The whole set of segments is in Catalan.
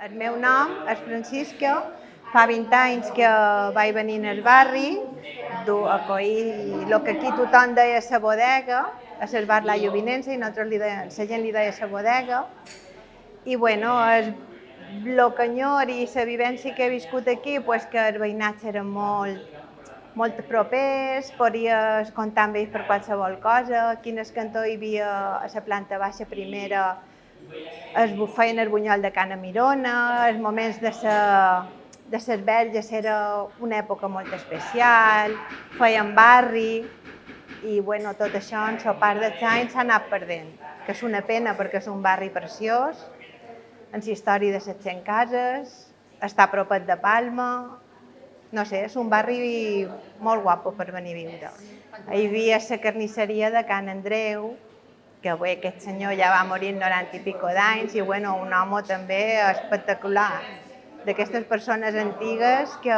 El meu nom és Francisca, fa 20 anys que vaig venir al barri, a coir el que aquí tothom deia la bodega, a ser bar La Llovinença, i nosaltres la gent li deia la bodega. I bueno, el canyor i la vivència que he viscut aquí, pues que els veïnats eren molt propers, podies comptar amb ells per qualsevol cosa, quines cantó hi havia a la planta baixa primera, feien el bunyol de Cana Mirona, els moments de les verges era una època molt especial, feien barri, i bueno, tot això en la part dels anys s'ha anat perdent, que és una pena perquè és un barri preciós, amb la història de 700 cases, està a propet de Palma, no sé, és un barri molt guapo per venir a viure. Hi havia la carnisseria de Can Andreu, que bé, aquest senyor ja va morir 90 i pico d'anys, i bueno, un home també espectacular, d'aquestes persones antigues que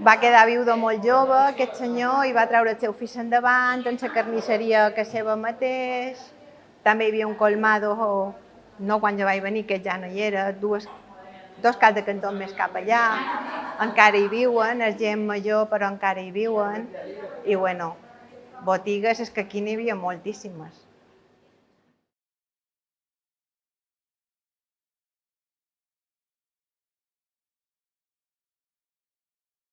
va quedar viudo molt jove, aquest senyor, i va treure el seu fill endavant, en la carnisseria que seva mateix. També hi havia un colmado, no quan jo vaig venir, que ja no hi era, dos caps de cantó més cap allà, encara hi viuen, és gent major però encara hi viuen, i bueno, botigues és que aquí n'hi havia moltíssimes.